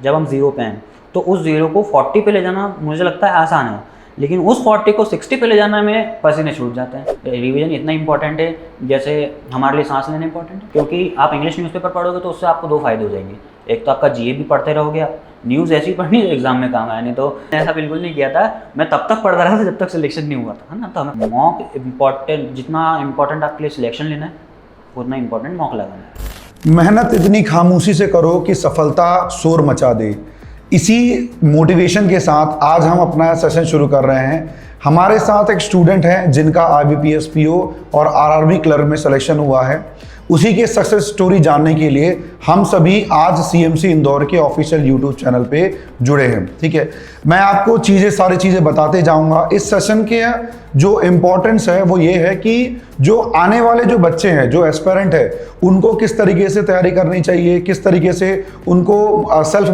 जब हम 0 पे हैं, तो उस 0 को 40 पे ले जाना मुझे लगता है आसान है, लेकिन उस 40 को 60 पे ले जाना में पसीने छूट जाते हैं। रिवीजन इतना इंपॉर्टेंट है जैसे हमारे लिए सांस लेना इंपॉर्टेंट है, क्योंकि आप इंग्लिश न्यूज़पेपर पढ़ोगे तो उससे आपको 2 फायदे हो जाएंगे। एक तो आपका जीए भी पढ़ते रहोगे, आप न्यूज़ ऐसी पढ़नी जो एग्जाम में काम आए। नहीं तो ऐसा बिल्कुल नहीं किया था, मैं तब तक पढ़ता रहा था जब तक सिलेक्शन नहीं हुआ था, है ना। तो हमें मॉक इम्पॉर्टेंट, जितना इंपॉर्टेंट आपके लिए सिलेक्शन लेना है उतना इंपॉर्टेंट मॉक लगाना है। मेहनत इतनी खामोशी से करो कि सफलता शोर मचा दे। इसी मोटिवेशन के साथ आज हम अपना सेशन शुरू कर रहे हैं। हमारे साथ एक स्टूडेंट है जिनका IBPS PO और RRB क्लर्क में सिलेक्शन हुआ है। उसी के सक्सेस स्टोरी जानने के लिए हम सभी आज CMC इंदौर के ऑफिशियल यूट्यूब चैनल पे जुड़े हैं। ठीक है, मैं आपको सारी चीज़ें बताते जाऊंगा। इस सेशन के जो इम्पोर्टेंस है वो ये है कि जो आने वाले जो बच्चे हैं, जो एस्पिरेंट है, उनको किस तरीके से तैयारी करनी चाहिए, किस तरीके से उनको सेल्फ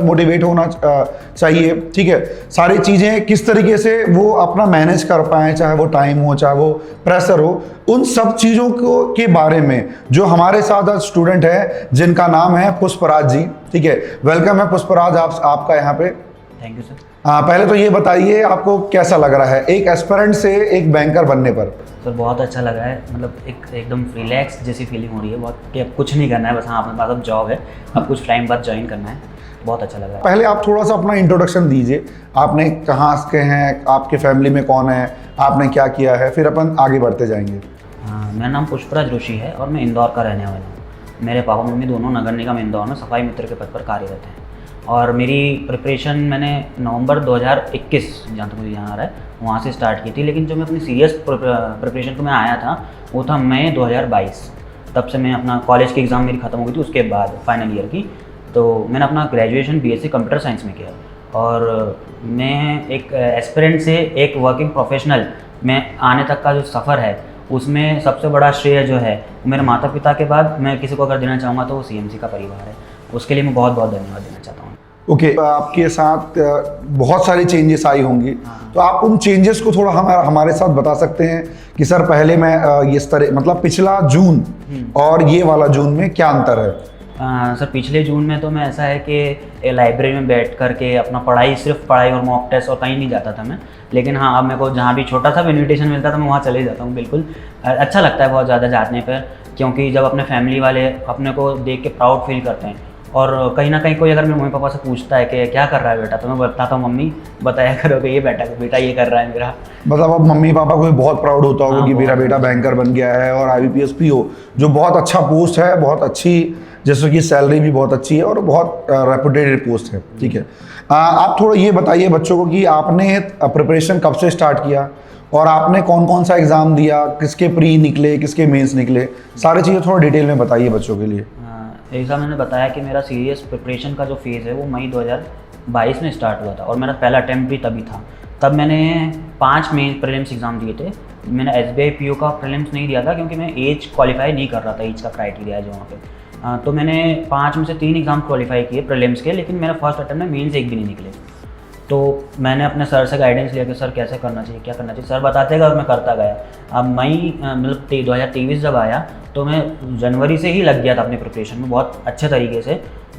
मोटिवेट होना चाहिए। ठीक है, सारी चीज़ें किस तरीके से वो अपना मैनेज कर पाएँ, चाहे वो टाइम हो, चाहे वो प्रेशर हो, उन सब चीज़ों को के बारे में जो हमारे साथ आज स्टूडेंट है जिनका नाम है पुष्पराज जी। ठीक है, वेलकम है पुष्पराज आपका यहाँ पे। Thank you sir. पहले तो ये बताइए आपको कैसा लग रहा है एक एस्पिरेंट से एक बैंकर बनने पर? सर बहुत अच्छा लगा है, मतलब एकदम रिलैक्स जैसी फीलिंग हो रही है बहुत, कि अब कुछ नहीं करना है, बस हाँ अपने पास अब जॉब है, अब कुछ टाइम बाद ज्वाइन करना है। बहुत अच्छा लग रहा है। पहले आप थोड़ा सा अपना इंट्रोडक्शन दीजिए, आपने कहाँ के हैं, आपके फैमिली में कौन है, आपने क्या किया है, फिर अपन आगे बढ़ते जाएंगे। हाँ, मेरा नाम पुष्पराज ऋषि है और मैं इंदौर का रहने वाला हूँ। मेरे पापा मम्मी दोनों नगर निगम इंदौर में सफाई मित्र के पद पर कार्यरत हैं, और मेरी प्रिपरेशन मैंने नवंबर 2021 जहाँ तक मुझे यहाँ आ रहा है वहाँ से स्टार्ट की थी, लेकिन जो मैं अपनी सीरियस प्रिपरेशन को मैं आया था वो था मई 2022। तब से मैं अपना कॉलेज की एग्ज़ाम मेरी ख़त्म हो गई थी, उसके बाद फाइनल ईयर की, तो मैंने अपना ग्रेजुएशन BSc कंप्यूटर साइंस में किया। और मैं एक एस्पिरेंट से एक वर्किंग प्रोफेशनल में आने तक का जो सफ़र है उसमें सबसे बड़ा श्रेय जो है मेरे माता पिता के बाद मैं किसी को अगर देना चाहूँगा तो वो CMC का परिवार है। उसके लिए मैं बहुत बहुत धन्यवाद देना चाहता हूँ। ओके, आपके साथ बहुत सारी चेंजेस आई होंगी, तो आप उन चेंजेस को थोड़ा हमारे साथ बता सकते हैं कि सर पहले मैं इस तरह, मतलब पिछला जून और ये वाला जून में क्या अंतर है? सर पिछले जून में तो मैं ऐसा है कि लाइब्रेरी में बैठ करके अपना पढ़ाई, सिर्फ पढ़ाई और मॉक टेस्ट, और कहीं नहीं जाता था मैं। लेकिन हाँ, अब मेरे को जहाँ भी छोटा सा भी इन्विटेशन मिलता था मैं वहाँ चले जाता हूँ। बिल्कुल अच्छा लगता है बहुत ज़्यादा जाने पर, क्योंकि जब अपने फैमिली वाले अपने को देख के प्राउड फील करते हैं, और कहीं ना कहीं कोई अगर मेरे मम्मी पापा से पूछता है कि क्या कर रहा है बेटा, तो मैं बताता हूँ मम्मी बताया करो कि ये बेटा ये कर रहा है मेरा। मतलब अब मम्मी पापा को भी बहुत प्राउड होता होगा कि मेरा बेटा बैंकर बन गया है, और IBPS PO जो बहुत अच्छा पोस्ट है, बहुत अच्छी, जैसे कि सैलरी भी बहुत अच्छी है और बहुत रेपुटेटेड पोस्ट है। ठीक है, आप थोड़ा ये बताइए बच्चों को कि आपने प्रिपरेशन कब से स्टार्ट किया और आपने कौन कौन सा एग्ज़ाम दिया, किसके प्री निकले, किसके मेंस निकले, सारी चीज़ें थोड़ा डिटेल में बताइए बच्चों के लिए। ऐसा मैंने बताया कि मेरा सीरियस प्रिपरेशन का जो फेज़ है वो मई 2022 में स्टार्ट हुआ था, और मेरा पहला अटैम्प्ट भी तभी था। तब मैंने 5 मेन प्रीलिम्स एग्ज़ाम दिए थे। मैंने SBI PO का प्रीलिम्स नहीं दिया था क्योंकि मैं एज क्वालिफाई नहीं कर रहा था, एज का क्राइटेरिया है जो वहाँ पे। तो मैंने 5 में से 3 एग्ज़ाम क्वालिफाई किए प्रीलिम्स के, लेकिन मेरा फर्स्ट अटैम्प्ट में मेन्स एक भी नहीं निकले। तो मैंने अपने सर से गाइडेंस लिया कि सर कैसे करना चाहिए, क्या करना चाहिए। सर बताते गए और मैं करता गया। अब मई मतलब 2023 जब आया तो मैं जनवरी से ही लग गया था अपनी प्रिपरेशन में बहुत अच्छे तरीके से,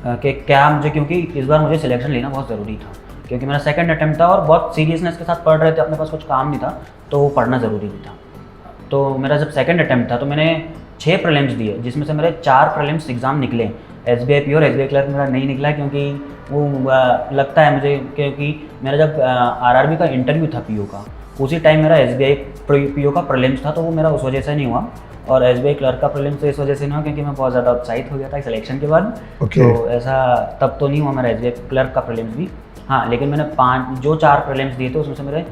कि क्या मुझे, क्योंकि इस बार मुझे सिलेक्शन लेना बहुत ज़रूरी था, क्योंकि मेरा सेकंड अटैम्प्ट था और बहुत सीरियसनेस के साथ पढ़ रहे थे, अपने पास कुछ काम नहीं था तो पढ़ना ज़रूरी भी था। तो मेरा जब सेकंड अटैम्प्ट था तो मैंने 6 प्रीलिम्स दिए, जिसमें से मेरे 4 प्रीलिम्स एग्ज़ाम निकले। SBI PO और SBI क्लर्क मेरा नहीं निकला, क्योंकि वो लगता है मुझे, क्योंकि मेरा जब RRB का इंटरव्यू था PO का, उसी टाइम मेरा SBI PO का प्रीलिम्स था, तो वो मेरा उस वजह से नहीं हुआ। और SBI क्लर्क का प्रीलिम्स तो इस वजह से नहीं हुआ क्योंकि मैं बहुत ज़्यादा उत्साहित हो गया था सिलेक्शन के बाद। तो ऐसा तब तो नहीं हुआ मेरा SBI क्लर्क का प्रीलिम्स भी। हाँ, लेकिन मैंने 4 प्रीलिम्स दिए थे उसमें से मेरे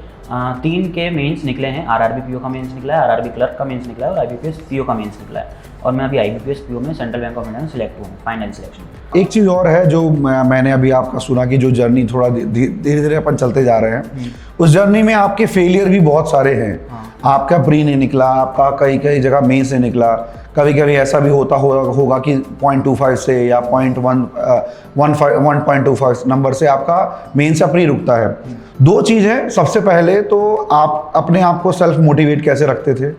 3 के मेंस निकले हैं। RRB PO का मेंस निकला है, RRB क्लर्क का मेंस निकला है और IBPS PO का मेंस निकला है। और मैं अभी IBPS PO में सेंट्रल बैंक ऑफ इंडिया में सिलेक्ट हुआ हूँ, फाइनल सिलेक्शन। एक चीज़ और है जो मैंने अभी आपका सुना कि जो जर्नी थोड़ा धीरे धीरे अपन चलते जा रहे हैं, उस जर्नी में आपके फेलियर भी बहुत सारे हैं। आपका प्री नहीं निकला, आपका कई जगह मेंस नहीं निकला, कभी कभी ऐसा भी होगा कि 0.25 से या 1.25 नंबर से आपका मेंस या प्री रुकता है। 2 चीज़ है, सबसे पहले तो आप अपने आप को सेल्फ मोटिवेट कैसे रखते थे,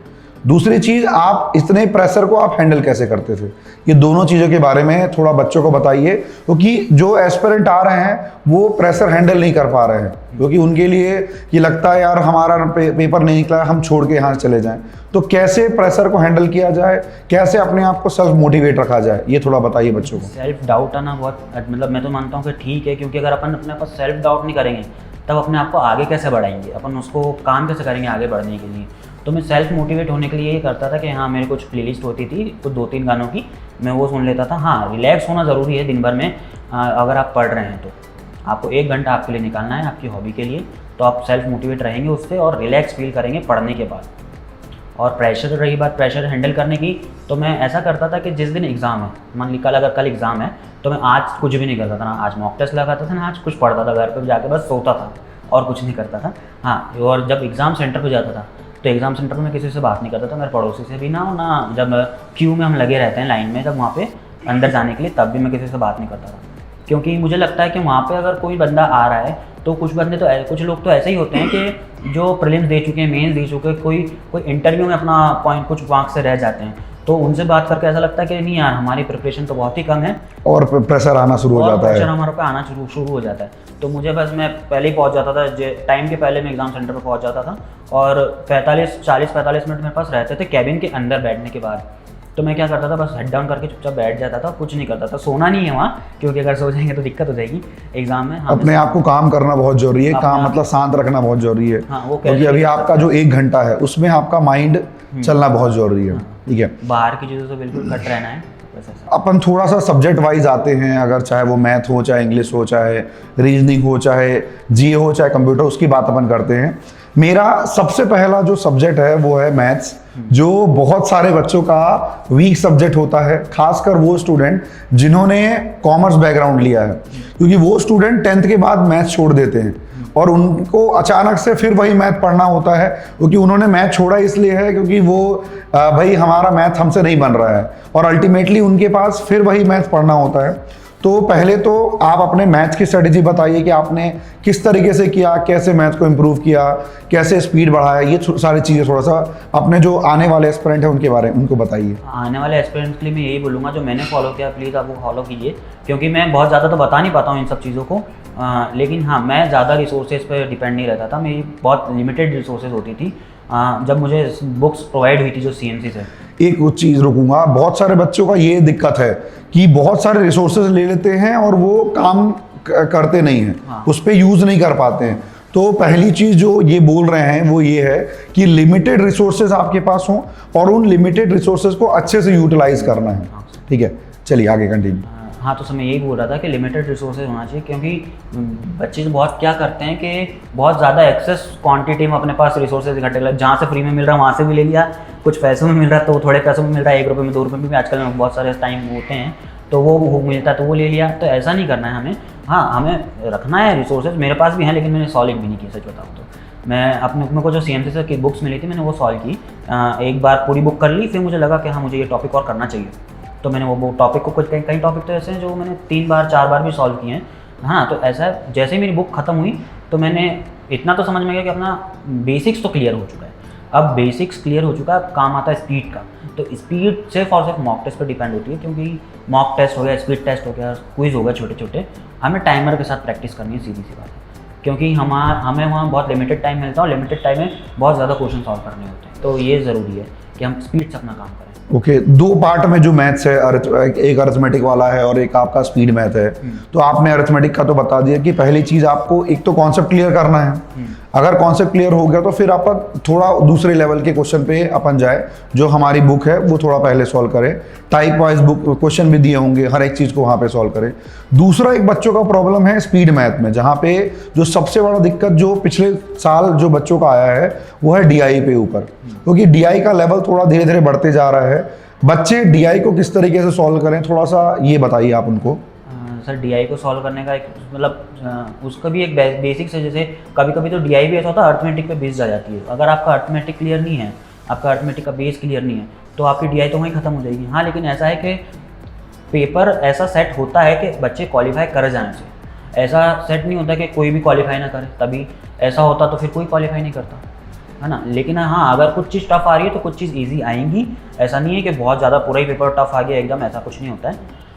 दूसरी चीज़, आप इतने प्रेशर को आप हैंडल कैसे करते थे? ये दोनों चीज़ों के बारे में थोड़ा बच्चों को बताइए, क्योंकि जो एस्पिरेंट आ रहे हैं वो प्रेशर हैंडल नहीं कर पा रहे हैं, क्योंकि उनके लिए ये लगता है यार हमारा पेपर नहीं निकला, हम छोड़ के यहाँ चले जाएं। तो कैसे प्रेशर को हैंडल किया जाए, कैसे अपने आप को सेल्फ मोटिवेट रखा जाए, ये थोड़ा बताइए बच्चों को। सेल्फ डाउट आना बहुत, मतलब मैं तो मानता हूँ कि ठीक है, क्योंकि अगर अपन अपने पास सेल्फ डाउट नहीं करेंगे तब अपने आप को आगे कैसे बढ़ाएंगे, अपन उसको काम कैसे करेंगे आगे बढ़ने के लिए। तो मैं सेल्फ मोटिवेट होने के लिए ये करता था कि हाँ, मेरे कुछ प्लेलिस्ट होती थी कुछ 2-3 गानों की, मैं वो सुन लेता था। हाँ, रिलैक्स होना ज़रूरी है दिन भर में। अगर आप पढ़ रहे हैं तो आपको 1 घंटा आपके लिए निकालना है आपकी हॉबी के लिए, तो आप सेल्फ मोटिवेट रहेंगे उससे और रिलैक्स फील करेंगे पढ़ने के बाद। और प्रेशर, रही बात प्रेशर हैंडल करने की, तो मैं ऐसा करता था कि जिस दिन एग्ज़ाम है, मान ली कल एग्ज़ाम है, तो मैं आज कुछ भी नहीं करता था, ना आज मॉक टेस्ट लगाता था, ना आज कुछ पढ़ता था, घर पे जाके बस सोता था और कुछ नहीं करता था। हाँ, और जब एग्ज़ाम सेंटर पर जाता था तो एग्ज़ाम सेंटर में किसी से बात नहीं करता था, मेरे पड़ोसी से भी ना हो, ना जब क्यू में हम लगे रहते हैं लाइन में, जब वहाँ पे अंदर जाने के लिए, तब भी मैं किसी से बात नहीं करता था। क्योंकि मुझे लगता है कि वहाँ पे अगर कोई बंदा आ रहा है तो कुछ लोग तो ऐसे ही होते हैं कि जो प्रीलिम्स दे चुके हैं, मेंस दे चुके हैं, कोई इंटरव्यू में अपना पॉइंट कुछ मार्क्स से रह जाते हैं, तो उनसे बात करके ऐसा लगता है कि नहीं यार, हमारी प्रिपरेशन तो बहुत ही कम है और प्रेशर आना शुरू हो जाता है, प्रेशर हमारे पे आना शुरू हो जाता है। तो मुझे बस, मैं पहले ही पहुंच जाता था, टाइम के पहले मैं एग्ज़ाम सेंटर पर पहुंच जाता था, और 40-45 मिनट मेरे पास रहते थे कैबिन के अंदर बैठने के बाद। तो मैं क्या करता था, बस हेड डाउन करके चुपचाप बैठ जाता था, कुछ नहीं करता था। सोना नहीं है वहाँ, क्योंकि अगर सो जाएंगे तो दिक्कत हो जाएगी एग्जाम में। अपने आप को काम करना बहुत जरूरी है, काम मतलब शांत रखना बहुत जरूरी है। हाँ, वो क्योंकि अभी आपका जो 1 घंटा है उसमें आपका माइंड चलना बहुत जरूरी है। ठीक है, बाहर की चीज़ों से बिल्कुल कट रहना है। अपन थोड़ा सा सब्जेक्ट वाइज आते हैं, अगर चाहे वो मैथ हो, चाहे इंग्लिश हो, चाहे रीजनिंग हो, चाहे जीए हो, चाहे कंप्यूटर, उसकी बात अपन करते हैं। मेरा सबसे पहला जो सब्जेक्ट है वो है मैथ्स, जो बहुत सारे बच्चों का वीक सब्जेक्ट होता है, खासकर वो स्टूडेंट जिन्होंने कॉमर्स बैकग्राउंड लिया है, क्योंकि वो स्टूडेंट 10th के बाद मैथ छोड़ देते हैं और उनको अचानक से फिर वही मैथ पढ़ना होता है, क्योंकि उन्होंने मैथ छोड़ा इसलिए है क्योंकि वो भाई हमारा मैथ हमसे नहीं बन रहा है, और अल्टीमेटली उनके पास फिर वही मैथ पढ़ना होता है। तो पहले तो आप अपने मैथ्स की स्ट्रेटेजी बताइए कि आपने किस तरीके से किया, कैसे मैथ को इम्प्रूव किया, कैसे स्पीड बढ़ाया, ये सारी चीज़ें थोड़ा सा अपने जो आने वाले एस्पिरेंट हैं उनके बारे में उनको बताइए। आने वाले एस्पिरेंट्स के लिए मैं यही बोलूँगा, जो मैंने फॉलो किया प्लीज़ आप वो फॉलो कीजिए, क्योंकि मैं बहुत ज़्यादा तो बता नहीं पाता हूँ इन सब चीज़ों को, लेकिन हाँ, मैं ज़्यादा रिसोर्सेज पर डिपेंड नहीं रहता था, मेरी बहुत लिमिटेड रिसोर्सेज होती थी जब मुझे बुक्स प्रोवाइड हुई थी जो CMC से। एक चीज़ रुकूंगा, बहुत सारे बच्चों का ये दिक्कत है कि बहुत सारे रिसोर्सेज ले लेते हैं और वो काम करते नहीं हैं। हाँ। उस पर यूज़ नहीं कर पाते हैं। तो पहली चीज़ जो ये बोल रहे हैं वो ये है कि लिमिटेड रिसोर्सेज आपके पास हों और उन लिमिटेड रिसोर्सेज को अच्छे से यूटिलाइज करना है। ठीक है, चलिए आगे कंटिन्यू। हाँ, तो मैं यही बोल रहा था कि लिमिटेड रिसोर्सेज होना चाहिए, क्योंकि बच्चे बहुत क्या करते हैं कि बहुत ज़्यादा एक्सेस क्वांटिटी में अपने पास रिसोर्सेज इकट्ठे कर, जहाँ से फ्री में मिल रहा है वहाँ से भी ले लिया, कुछ पैसों में मिल रहा है तो थोड़े पैसों में मिल रहा है, 1 रुपये में 2 रुपये में भी आजकल बहुत सारे टाइम होते हैं, तो वो मिलता है तो वो ले लिया। तो ऐसा नहीं करना है हमें। हाँ, हमें रखना है रिसोर्सेज, मेरे पास भी हैं, लेकिन मैंने सॉल्व भी नहीं किया, सच बताऊँ तो। मैं अपने को जो CMC से की बुक्स मिली थी मैंने वो सॉल्व की, एक बार पूरी बुक कर ली, फिर मुझे लगा कि हाँ मुझे ये टॉपिक और करना चाहिए, तो मैंने वो टॉपिक को, कुछ कई टॉपिक तो ऐसे हैं जो मैंने 3 बार 4 बार भी सॉल्व किए हैं। हाँ, तो ऐसा है, जैसे ही मेरी बुक ख़त्म हुई तो मैंने इतना तो समझ में गया कि अपना बेसिक्स तो क्लियर हो चुका है। अब बेसिक्स क्लियर हो चुका है, अब काम आता है स्पीड का। तो स्पीड सिर्फ और सिर्फ मॉक टेस्ट पर डिपेंड होती है, क्योंकि मॉक टेस्ट हो गया, स्पीड टेस्ट हो गया, क्विज हो गया, छोटे छोटे, हमें टाइमर के साथ प्रैक्टिस करनी है, सीधी सी बात है, क्योंकि हमें वहाँ बहुत लिमिटेड टाइम मिलता है और लिमिटेड टाइम में बहुत ज़्यादा क्वेश्चन सॉल्व करने होते हैं। तो ये ज़रूरी है कि हम स्पीड से अपना काम करें। ओके, 2 पार्ट में जो मैथ्स है, एक अरिथमेटिक वाला है और एक आपका स्पीड मैथ है। तो आपने अरिथमेटिक का तो बता दिया कि पहली चीज़ आपको एक तो कॉन्सेप्ट क्लियर करना है। अगर कॉन्सेप्ट क्लियर हो गया तो फिर अपन थोड़ा दूसरे लेवल के क्वेश्चन पे अपन जाए, जो हमारी बुक है वो थोड़ा पहले सॉल्व करें, टाइप वाइज बुक क्वेश्चन भी दिए होंगे, हर एक चीज़ को वहाँ पे सॉल्व करें। दूसरा एक बच्चों का प्रॉब्लम है स्पीड मैथ में, जहाँ पे जो सबसे बड़ा दिक्कत जो पिछले साल जो बच्चों का आया है वो है DI पे ऊपर, क्योंकि DI का लेवल थोड़ा धीरे धीरे बढ़ते जा रहा है। बच्चे DI को किस तरीके से सॉल्व करें, थोड़ा सा ये बताइए आप उनको। सर, DI को सॉल्व करने का एक मतलब उसका भी एक बेसिक्स है। जैसे कभी कभी तो DI भी ऐसा होता है अर्थमेटिक पे बेस आ जाती है। अगर आपका अर्थमेटिक क्लियर नहीं है, आपका अर्थमेटिक का बेस क्लियर नहीं है, तो आपकी DI तो वहीं ख़त्म हो जाएगी। हाँ, लेकिन ऐसा है कि पेपर ऐसा सेट होता है कि बच्चे क्वालिफाई कर जाने से, ऐसा सेट नहीं होता कि कोई भी क्वालिफाई ना करे, तभी ऐसा होता तो फिर कोई क्वालिफाई नहीं करता। है ना। लेकिन हाँ, अगर कुछ चीज़ टफ आ रही है तो कुछ चीज़ ईजी आएंगी। ऐसा नहीं है कि बहुत ज़्यादा पूरा ही पेपर टफ आ गया एकदम, ऐसा कुछ नहीं होता है।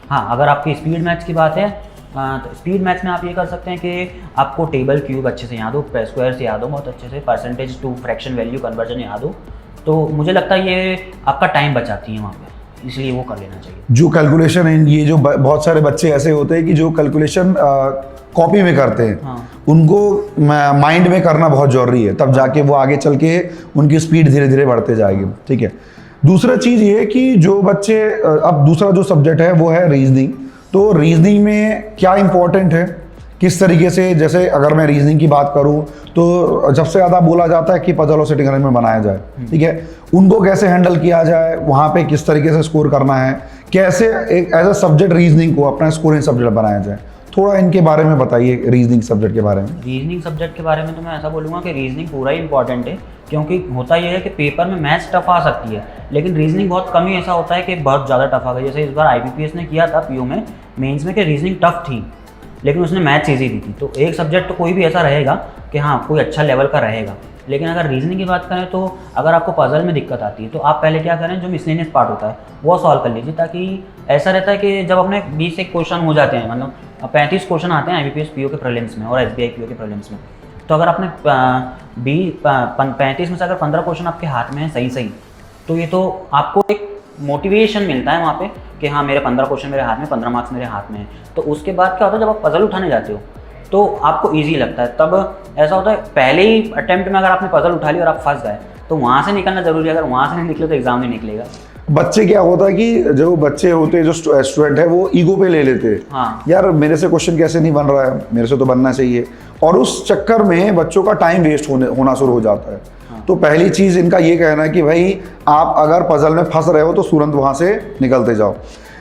हाँ, अगर आपकी स्पीड मैथ्स की बात है तो स्पीड मैथ्स में आप ये कर सकते हैं कि आपको टेबल क्यूब अच्छे से याद हो, स्क्वायर से याद हो बहुत अच्छे से, percentage to fraction value conversion याद हो, तो मुझे लगता है ये आपका टाइम बचाती है वहाँ पे, इसलिए वो कर लेना चाहिए। जो कैलकुलेशन है, ये जो बहुत सारे बच्चे ऐसे होते हैं कि जो कैलकुलेशन कॉपी में करते हैं, हाँ। उनको माइंड में करना बहुत ज़रूरी है, तब जाके वो आगे चल के उनकी स्पीड धीरे धीरे बढ़ते जाएगी। ठीक है। दूसरा चीज़ ये है कि जो बच्चे अब दूसरा जो सब्जेक्ट है वो है रीजनिंग। तो रीजनिंग में क्या इंपॉर्टेंट है, किस तरीके से, जैसे अगर मैं रीजनिंग की बात करूं तो सबसे ज़्यादा बोला जाता है कि पजल और सिटिंग अरेंजमेंट बनाया जाए। ठीक है, उनको कैसे हैंडल किया जाए, वहाँ पे किस तरीके से स्कोर करना है, कैसे एक एज अ सब्जेक्ट रीजनिंग को अपना स्कोरिंग सब्जेक्ट बनाया जाए, थोड़ा इनके बारे में बताइए, रीजनिंग सब्जेक्ट के बारे में। रीजनिंग सब्जेक्ट के बारे में तो मैं ऐसा बोलूँगा कि रीजनिंग पूरा ही इंपॉर्टेंट है, क्योंकि होता यह है कि पेपर में मैथ्स टफ आ सकती है, लेकिन रीजनिंग बहुत कम ही ऐसा होता है कि बहुत ज़्यादा टफ आ गई। जैसे इस बार IBPS ने किया था पीओ में मेंस में कि रीजनिंग टफ थी, लेकिन उसने मैथ्स ईजी दी थी। तो एक सब्जेक्ट तो कोई भी ऐसा रहेगा कि हाँ कोई अच्छा लेवल का रहेगा, लेकिन अगर रीजनिंग की बात करें तो अगर आपको पजल में दिक्कत आती है तो आप पहले क्या करें, जो मिसलेनियस पार्ट होता है वो सॉल्व कर लीजिए, ताकि ऐसा रहता है कि जब अपने 20 एक क्वेश्चन हो जाते हैं, मतलब 35 क्वेश्चन आते हैं IBPS PO के प्रीलिम्स में और SBI PO के प्रीलिम्स में, तो अगर आपने 35 में से अगर 15 क्वेश्चन आपके हाथ में है सही, तो ये तो आपको एक मोटिवेशन मिलता है वहाँ पे कि हाँ मेरे 15 क्वेश्चन मेरे हाथ में, 15 मार्क्स मेरे हाथ में है। तो उसके बाद क्या होता है, जब आप पजल उठाने जाते हो तो आपको इजी लगता है। तब ऐसा होता है पहले ही अटेम्प्ट में अगर आपने पजल उठा ली और आप फंस गए तो वहाँ से निकलना जरूरी है, अगर वहाँ से नहीं निकले तो एग्जाम नहीं निकलेगा। बच्चे क्या होता है कि जो बच्चे होते हैं, जो स्टूडेंट है, वो ईगो पे ले लेते हैं। हाँ। यार मेरे से क्वेश्चन कैसे नहीं बन रहा है, मेरे से तो बनना चाहिए, और उस चक्कर में बच्चों का टाइम वेस्ट होना शुरू हो जाता है। हाँ। तो पहली चीज़ इनका ये कहना है कि भाई आप अगर पजल में फंस रहे हो तो तुरंत वहाँ से निकलते जाओ।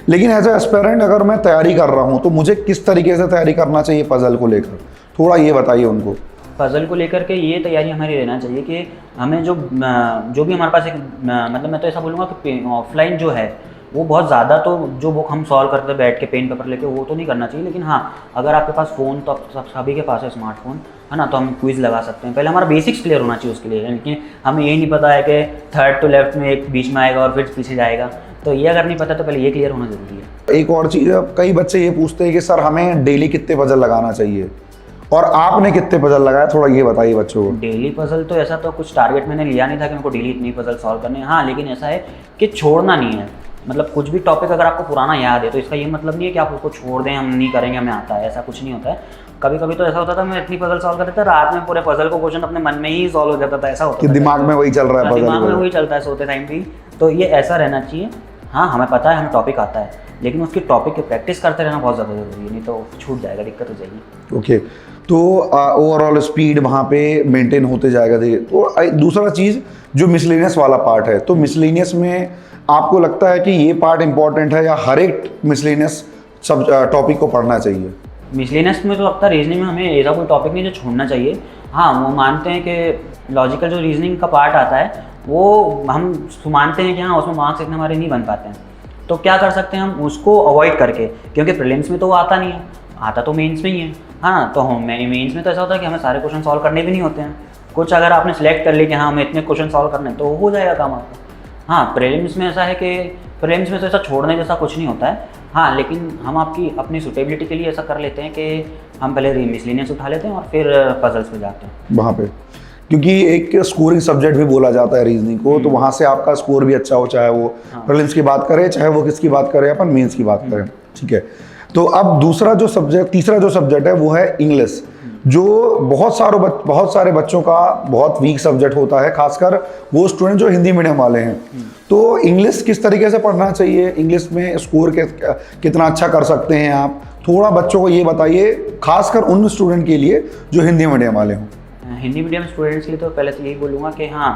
लेकिन एज ए एस्पिरेंट अगर मैं तैयारी कर रहा हूँ तो मुझे किस तरीके से तैयारी करना चाहिए पजल को लेकर, थोड़ा ये बताइए उनको। पजल को लेकर के ये तैयारी हमारी रहना चाहिए कि हमें जो भी हमारे पास एक मतलब मैं तो ऐसा बोलूँगा कि ऑफलाइन जो है वो बहुत ज़्यादा, तो जो बुक हम सॉल्व करते हैं बैठ के पेन पेपर लेके, वो तो नहीं करना चाहिए। लेकिन हाँ, अगर आपके पास फ़ोन, तो सभी के पास है स्मार्टफोन, है ना, तो हम क्विज़ लगा सकते हैं। पहले हमारा बेसिक्स क्लियर होना चाहिए उसके लिए, यानी हमें यही नहीं पता है कि थर्ड टू लेफ्ट में एक बीच में आएगा और फिर पीछे जाएगा, तो ये अगर नहीं पता तो पहले ये क्लियर होना ज़रूरी है। एक और चीज़, कई बच्चे ये पूछते हैं कि सर हमें डेली कितने पजल लगाना चाहिए, और आपने कितने पजल लगाए, थोड़ा ये बताइए बच्चों को। डेली पजल तो ऐसा तो कुछ टारगेट मैंने लिया नहीं था कि मेरे को डेली इतनी पजल सॉल्व करने हैं। हाँ, लेकिन ऐसा है कि छोड़ना नहीं है, मतलब कुछ भी टॉपिक अगर आपको पुराना याद है तो इसका ये मतलब नहीं है कि आप उसको छोड़ दें, हम नहीं करेंगे हमें आता है, ऐसा कुछ नहीं होता है। कभी कभी तो ऐसा होता था मैं इतनी पजल सॉल्व करता था, रात में पूरे पजल को क्वेश्चन अपने मन में ही सॉल्व हो जाता था, ऐसा होता कि था दिमाग में वही चल रहा है, दिमाग में वही चलता है सोते टाइम भी। तो ये ऐसा रहना चाहिए। हाँ, हमें पता है हमें टॉपिक आता है, लेकिन उसकी टॉपिक की प्रैक्टिस करते रहना बहुत ज़्यादा जरूरी है, नहीं तो छूट जाएगा, दिक्कत हो जाएगी। ओके, तो ओवरऑल स्पीड वहाँ पे मेंटेन होते जाएगा। तो दूसरा चीज़ जो मिसलेनियस वाला पार्ट है, तो मिसलेनियस में आपको लगता है कि ये पार्ट इंपॉर्टेंट है या हर एक मिसलेनियस सब टॉपिक को पढ़ना चाहिए? मिसलेनियस में तो लगता है रीजनिंग में हमें ऐसा कोई टॉपिक नहीं जो छोड़ना चाहिए। हाँ, वो मानते हैं कि लॉजिकल जो रीजनिंग का पार्ट आता है वो हम मानते हैं कि हाँ उसमें मार्क्स इतने हमारे नहीं बन पाते हैं, तो क्या कर सकते हैं हम उसको अवॉइड करके, क्योंकि प्रीलिम्स में तो वो आता नहीं है, आता तो मेंस में ही है। हाँ, तो हम मेंस में तो ऐसा होता है कि हमें सारे क्वेश्चन सॉल्व करने भी नहीं होते हैं, कुछ अगर आपने सेलेक्ट कर ली कि हाँ हमें इतने क्वेश्चन सॉल्व करने तो हो जाएगा काम आपका। हाँ, प्रीलिम्स में ऐसा है कि प्रीलिम्स में तो ऐसा छोड़ने जैसा कुछ नहीं होता है। हाँ, लेकिन हम आपकी अपनी सुटेबिलिटी के लिए ऐसा कर लेते हैं कि हम पहले मिसलेनियस उठा लेते हैं और फिर पजल्स पे जाते हैं वहाँ पे, क्योंकि एक स्कोरिंग सब्जेक्ट भी बोला जाता है रीजनिंग को, तो वहाँ से आपका स्कोर भी अच्छा हो, चाहे वो प्रीलिम्स की बात करें, चाहे वो किसकी बात करें, अपन मेंस की बात करें। ठीक है, तो अब तीसरा जो सब्जेक्ट है वो है इंग्लिश, जो बहुत सारे बच्चों का बहुत वीक सब्जेक्ट होता है, खासकर वो स्टूडेंट जो हिंदी मीडियम वाले हैं। तो इंग्लिश किस तरीके से पढ़ना चाहिए, इंग्लिश में स्कोर कितना अच्छा कर सकते हैं आप, थोड़ा बच्चों को ये बताइए, खासकर उन स्टूडेंट के लिए जो हिंदी मीडियम वाले हों। हिंदी मीडियम स्टूडेंट्स के लिए तो पहले तो यही बोलूँगा कि हाँ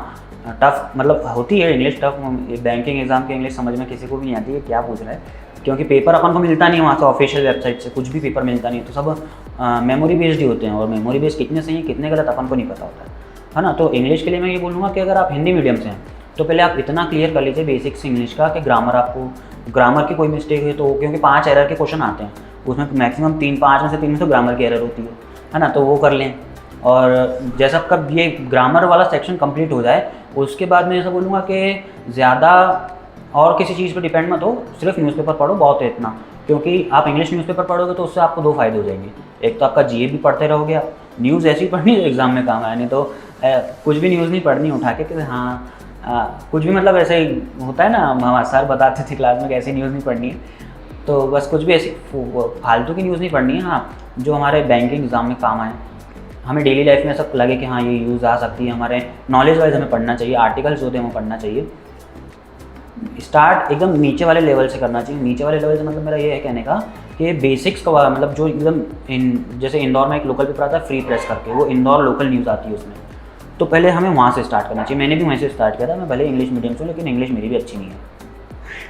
टफ मतलब होती है इंग्लिश टफ, बैंकिंग एग्जाम की इंग्लिश समझ में किसी को भी नहीं आती है क्या पूछ रहा है, क्योंकि पेपर अपन को मिलता नहीं वहाँ से, ऑफिशियल वेबसाइट से कुछ भी पेपर मिलता नहीं, तो सब मेमोरी बेस्ड ही होते हैं, और मेमोरी बेस्ड कितने सही कितने गलत अपन को नहीं पता होता है ना। तो इंग्लिश के लिए मैं ये बोलूँगा कि अगर आप हिंदी मीडियम से हैं तो पहले आप इतना क्लियर कर लीजिए बेसिक्स इंग्लिश का कि ग्रामर की कोई मिस्टेक है तो, क्योंकि 5 एरर के क्वेश्चन आते हैं उसमें मैक्सिमम 5 में से 3 में तो ग्रामर की एरर होती है ना, तो वो कर लें। और जैसा आपका ये ग्रामर वाला सेक्शन कंप्लीट हो जाए उसके बाद मैं ऐसा बोलूँगा कि ज़्यादा और किसी चीज़ पर डिपेंड मत हो, सिर्फ न्यूज़पेपर पढ़ो, बहुत है इतना। क्योंकि आप इंग्लिश न्यूज़पेपर पढ़ोगे तो उससे आपको 2 फ़ायदे हो जाएंगे। एक तो आपका जीए भी पढ़ते रहोगे आप, न्यूज़ ऐसी पढ़नी है एग्ज़ाम में काम आए, नहीं तो कुछ भी न्यूज़ नहीं पढ़नी उठा के कि हाँ कुछ भी, मतलब ऐसे ही होता है ना, हमारे सर बताते थे क्लास में कि ऐसी न्यूज़ नहीं पढ़नी है, तो बस कुछ भी ऐसी फालतू की न्यूज़ नहीं पढ़नी है। हाँ, जो हमारे बैंकिंग एग्ज़ाम में काम आए, हमें डेली लाइफ में ऐसा लगे कि हाँ ये यूज़ आ सकती है, हमारे नॉलेज वाइज हमें पढ़ना चाहिए, आर्टिकल्स होते हैं वो पढ़ना चाहिए। स्टार्ट एकदम नीचे वाले लेवल से करना चाहिए। नीचे वाले लेवल से मतलब मेरा ये है कहने का कि बेसिक्स का, मतलब जो एकदम जैसे इंदौर में एक लोकल पेपर आता है फ्री प्रेस करके, वो इंदौर लोकल न्यूज़ आती है उसमें, तो पहले हमें वहाँ से स्टार्ट करना चाहिए। मैंने भी वहीं से स्टार्ट किया था, मैं भले इंग्लिश मीडियम से हूँ लेकिन इंग्लिश मेरी भी अच्छी नहीं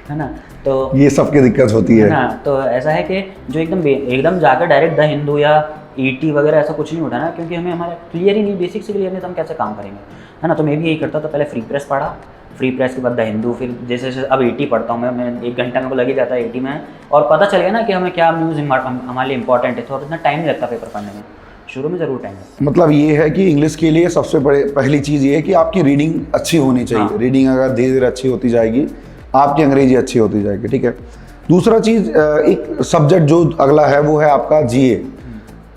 है ना, तो ये सबकी दिक्कत होती है ना। तो ऐसा है कि जो एकदम जाकर डायरेक्ट द हिंदू या ईटी वगैरह ऐसा कुछ नहीं उठाना, क्योंकि हमें हमारा क्लियर ही नहीं, बेसिक से क्लियर नहीं, तो हम कैसे काम करेंगे, है ना। तो मैं भी यही करता था, पहले फ्री प्रेस पढ़ा, फ्री प्रेस के बाद द हिंदू, फिर जैसे जैसे अब 80 पढ़ता हूँ मैं 1 घंटा मेरे को लग ही जाता है 80 में, और पता चल गया ना कि हमें क्या न्यूज़ हमारे लिए इंपॉर्टेंट है, तो अब इतना टाइम नहीं लगता पेपर पढ़ने में। शुरू में ज़रूर टाइम लगता है। मतलब ये है कि इंग्लिश के लिए सबसे पहली चीज़ ये है कि आपकी रीडिंग अच्छी होनी चाहिए। हाँ। रीडिंग अगर धीरे धीरे अच्छी होती जाएगी, आपकी अंग्रेजी अच्छी होती जाएगी, ठीक है। दूसरा चीज़, एक सब्जेक्ट जो अगला है वो है आपका जीए।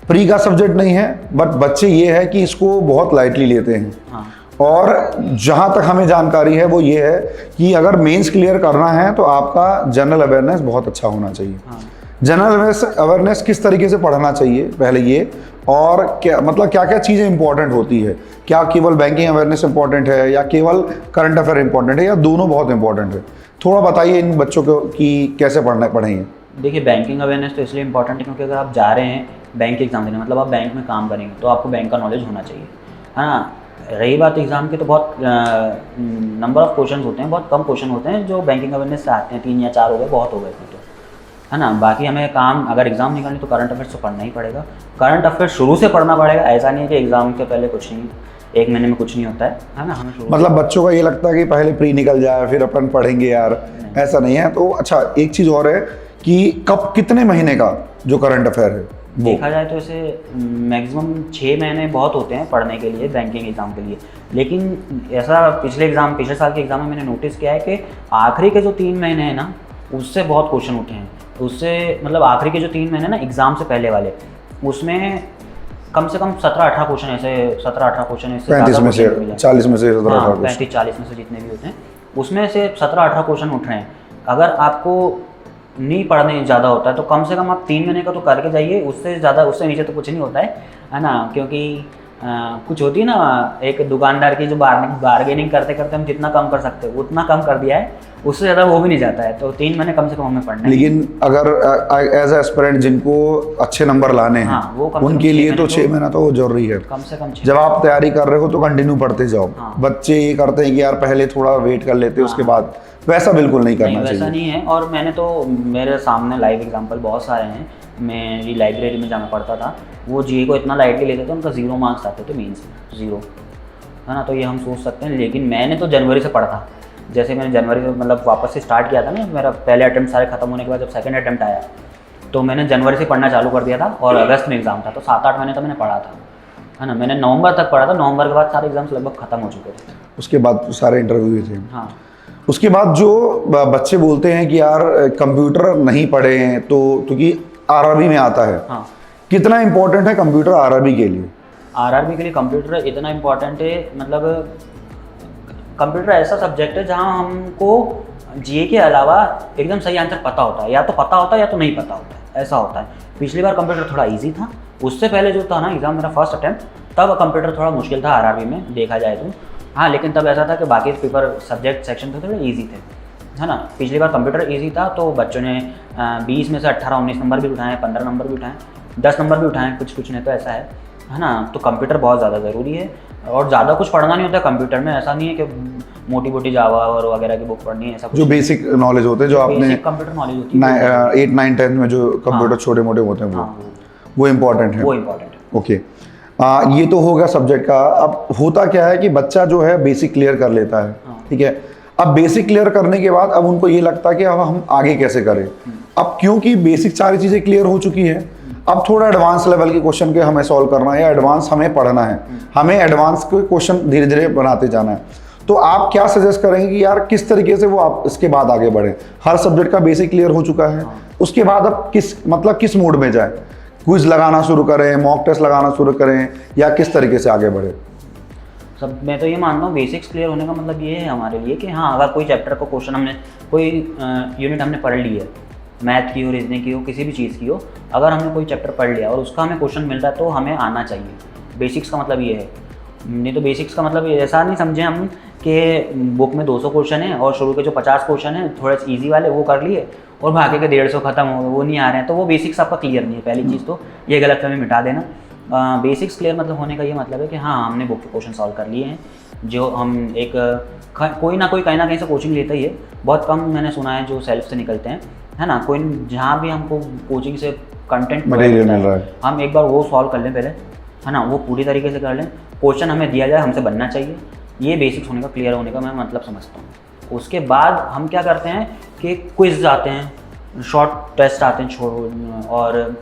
प्री का सब्जेक्ट नहीं है, बट बच्चे ये है कि इसको बहुत लाइटली लेते हैं। हाँ। और जहाँ तक हमें जानकारी है वो ये है कि अगर मेंस क्लियर करना है तो आपका जनरल अवेयरनेस बहुत अच्छा होना चाहिए। हाँ। जनरल अवेयरनेस किस तरीके से पढ़ना चाहिए पहले ये, और क्या मतलब क्या क्या चीज़ें इंपॉर्टेंट होती है, क्या केवल बैंकिंग अवेयरनेस इंपॉर्टेंट है या केवल करंट अफेयर इंपॉर्टेंट है या दोनों बहुत इंपॉर्टेंट है, थोड़ा बताइए इन बच्चों को कि कैसे पढ़ेंगे। देखिए, बैंकिंग अवेयरनेस तो इसलिए इंपॉर्टेंट है क्योंकि अगर आप जा रहे हैं बैंक एग्जाम देने, मतलब आप बैंक में काम करेंगे, तो आपको बैंक का नॉलेज होना चाहिए, है ना। रही बात एग्ज़ाम की, तो बहुत नंबर ऑफ़ क्वेश्चन होते हैं, बहुत कम क्वेश्चन होते हैं जो बैंकिंग अवेयरनेस से आते हैं, 3 या 4 हो गए, बहुत हो गए थे, तो है ना। बाकी हमें काम अगर एग्ज़ाम निकालनी तो करंट अफेयर्स तो पढ़ना ही पड़ेगा। करंट अफेयर्स शुरू से पढ़ना पड़ेगा, ऐसा नहीं है कि एग्ज़ाम के पहले कुछ नहीं, 1 महीने में कुछ नहीं होता है ना। हमें मतलब बच्चों का ये लगता है कि पहले प्री निकल जाए फिर अपन पढ़ेंगे यार, ऐसा नहीं है। तो अच्छा, एक चीज़ और है कि कब कितने महीने का जो करंट अफेयर है देखा जाए तो इसे मैक्सिमम 6 महीने बहुत होते हैं पढ़ने के लिए, बैंकिंग एग्ज़ाम के लिए। लेकिन ऐसा पिछले साल के एग्ज़ाम में मैंने नोटिस किया है कि आखिरी के जो 3 महीने हैं ना, उससे बहुत क्वेश्चन उठे हैं। उससे मतलब आखिरी के जो 3 महीने ना एग्ज़ाम से पहले वाले, उसमें कम से कम 17-18 क्वेश्चन ऐसे 17-18 क्वेश्चन ऐसे 35 में से 40 में से 35-40 में से जितने भी होते हैं उसमें से 17-18 क्वेश्चन उठ रहे हैं। अगर आपको नहीं पढ़ने ज़्यादा होता है तो कम से कम आप 3 महीने का तो करके जाइए, उससे ज़्यादा उससे नीचे तो कुछ नहीं होता है ना। क्योंकि कुछ होती है ना, एक दुकानदार की जो बार्गेनिंग करते करते हम जितना कम कर सकते हैं उतना कम कर दिया है, उससे ज़्यादा वो भी नहीं जाता है। तो 3 महीने कम से कम हमें पढ़ना है। लेकिन अगर एज एस्पिरेंट जिनको अच्छे नंबर लाने हैं, हाँ, वो उनके लिए तो 6 महीना तो जरूरी है। कम से कम 6। जब आप तैयारी कर रहे हो तो कंटिन्यू पढ़ते जाओ। हाँ। बच्चे ये करते हैं कि यार पहले थोड़ा वेट कर लेते हैं उसके बाद, वैसा बिल्कुल नहीं करना चाहिए। वैसा नहीं है। और मैंने तो, मेरे सामने लाइव एग्जांपल बहुत सारे हैं। मेरी लाइब्रेरी में जहाँ मैं पढ़ता था, वो जीए को इतना लाइटली लेते थे, उनका 0 मार्क्स आते थे मेंस में, 0, है ना। तो ये हम सोच सकते हैं। लेकिन मैंने तो जनवरी से पढ़ा था। जैसे मैंने जनवरी में मतलब वापस से स्टार्ट किया था ना, मेरा पहले अटैम्प्ट सारे खत्म होने के बाद जब सेकंड अटैम्प्ट आया तो मैंने जनवरी से पढ़ना चालू कर दिया था, और अगस्त में एग्ज़ाम था, तो 7-8 महीने तो मैंने पढ़ा था, है ना। मैंने नवंबर तक पढ़ा था, नवंबर के बाद सारे एग्जाम्स लगभग खत्म हो चुके थे। उसके बाद सारे इंटरव्यू थे। हाँ। उसके बाद जो बच्चे बोलते हैं कि यार कंप्यूटर नहीं पढ़े हैं, तो क्योंकि आरआरबी में आता है, हाँ। कितना इंपॉर्टेंट है कंप्यूटर आरआरबी के लिए? आरआरबी के लिए कंप्यूटर इतना इम्पोर्टेंट है, मतलब कंप्यूटर ऐसा सब्जेक्ट है जहाँ हमको जीए के अलावा एकदम सही आंसर पता होता है, या तो पता होता है या तो नहीं पता होता है, ऐसा होता है। पिछली बार कंप्यूटर थोड़ा इजी था, उससे पहले जो था ना एग्ज़ाम मेरा फर्स्ट अटैम्प्ट, तब कंप्यूटर थोड़ा मुश्किल था आरआरबी में देखा जाए तो। हाँ, लेकिन तब ऐसा था कि बाकी पेपर सब्जेक्ट सेक्शन थे थोड़े ईजी थे, है ना। पिछली बार कंप्यूटर ईजी था तो बच्चों ने 20 में से 18-19 नंबर भी उठाए, 15 नंबर भी उठाए, 10 नंबर भी उठाए, कुछ ने, तो ऐसा है ना। तो कंप्यूटर बहुत ज़्यादा ज़रूरी है, और ज़्यादा कुछ पढ़ना नहीं होता है कंप्यूटर में। ऐसा नहीं है कि मोटी जावा और वगैरह की बुक पढ़नी है, ऐसा कुछ। जो बेसिक नॉलेज होते हैं, जो आपने कंप्यूटर नॉलेज होती है 8, 9, 10 में जो कंप्यूटर छोटे मोटे होते हैं, वो इम्पोर्टेंट है। वो इम्पोर्टेंट है। ओके, ये तो होगा सब्जेक्ट का। अब होता क्या है कि बच्चा जो है बेसिक क्लियर कर लेता है, ठीक है। अब बेसिक क्लियर करने के बाद अब उनको ये लगता है कि अब हम आगे कैसे करें। अब क्योंकि बेसिक सारी चीज़ें क्लियर हो चुकी हैं, अब थोड़ा एडवांस लेवल के क्वेश्चन के हमें सॉल्व करना है या एडवांस हमें पढ़ना है, हमें एडवांस के क्वेश्चन धीरे धीरे बनाते जाना है, तो आप क्या सजेस्ट करेंगे कि यार किस तरीके से वो आप इसके बाद आगे बढ़े? हर सब्जेक्ट का बेसिक क्लियर हो चुका है, उसके बाद अब किस मोड में जाए? क्विज लगाना शुरू करें, मॉक टेस्ट लगाना शुरू करें, या किस तरीके से आगे बढ़े? सब मैं तो ये मानता हूँ बेसिक्स क्लियर होने का मतलब ये है हमारे लिए कि हाँ, अगर कोई चैप्टर का क्वेश्चन हमने, कोई यूनिट हमने पढ़ ली है, मैथ की हो, रीजनिंग की हो, किसी भी चीज़ की हो, अगर हमने कोई चैप्टर पढ़ लिया और उसका हमें क्वेश्चन मिल रहा है तो हमें आना चाहिए। बेसिक्स का मतलब ये है। नहीं तो बेसिक्स का मतलब ऐसा नहीं समझें हम कि बुक में 200 क्वेश्चन है और शुरू के जो 50 क्वेश्चन है थोड़े ईजी वाले वो कर लिए और बाकी के 150 खत्म हो गए, वो नहीं आ रहे हैं, तो वो बेसिक्स आपका क्लियर नहीं है। पहली चीज़ तो ये गलतफहमी मिटा देना। बेसिक्स क्लियर मतलब होने का ये मतलब है कि हाँ, हमने बुक के क्वेश्चन सॉल्व कर लिए हैं। जो हम एक कोई ना कोई कहीं ना कहीं से कोचिंग लेता ही है, बहुत कम मैंने सुना है जो सेल्फ से निकलते हैं, है ना। कोई जहाँ भी हमको कोचिंग से कंटेंट मटेरियल मिल रहा है, हम एक बार वो सॉल्व कर लें पहले, है ना, वो पूरी तरीके से कर लें, क्वेश्चन हमें दिया जाए, हमसे बनना चाहिए। ये बेसिक्स होने का, क्लियर होने का मैं मतलब समझता हूँ। उसके बाद हम क्या करते हैं कि क्विज आते हैं, शॉर्ट टेस्ट आते हैं, और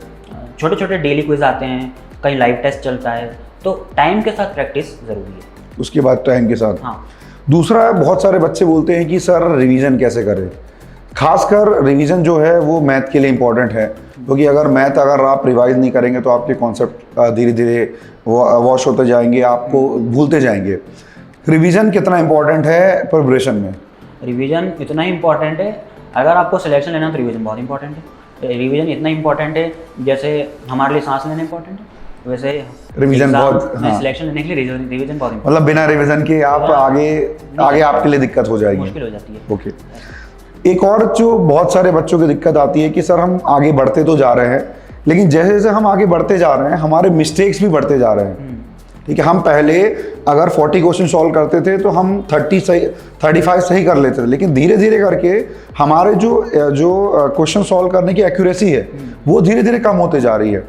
छोटे छोटे डेली क्विज आते हैं, कहीं लाइव टेस्ट चलता है, तो टाइम के साथ प्रैक्टिस ज़रूरी है। उसके बाद टाइम के साथ। हाँ। दूसरा, बहुत सारे बच्चे बोलते हैं कि सर रिवीजन कैसे करें? खासकर रिवीजन जो है वो मैथ के लिए इम्पॉर्टेंट है, क्योंकि अगर आप रिवाइज नहीं करेंगे तो आपके कॉन्सेप्ट धीरे धीरे वॉश होते जाएंगे, आपको भूलते जाएंगे। रिवीजन कितना इम्पॉर्टेंट है प्रिपरेशन में? रिवीजन इतना ही इम्पॉर्टेंट है, अगर आपको सिलेक्शन लेना है तो रिवीजन बहुत इंपॉर्टेंट है। रिवीजन इतना इंपॉर्टेंट है जैसे हमारे लिए सांस लेना इंपॉर्टेंट है, वैसे रिवीजन बहुत, हाँ, सिलेक्शन लेने के लिए रिवीजन बहुत इंपॉर्टेंट। मतलब बिना रिवीजन के आप आगे आपके लिए दिक्कत हो जाएगी, मुश्किल हो जाती है। ओके। एक और जो बहुत सारे बच्चों की दिक्कत आती है कि सर हम आगे बढ़ते तो जा रहे हैं, लेकिन जैसे जैसे हम आगे बढ़ते जा रहे हैं हमारे मिस्टेक्स भी बढ़ते जा रहे हैं। ठीक है, हम पहले अगर 40 क्वेश्चन सॉल्व करते थे तो हम 35 सही कर लेते थे, लेकिन धीरे धीरे करके हमारे जो क्वेश्चन सॉल्व करने की एक्यूरेसी है वो धीरे धीरे कम होते जा रही है।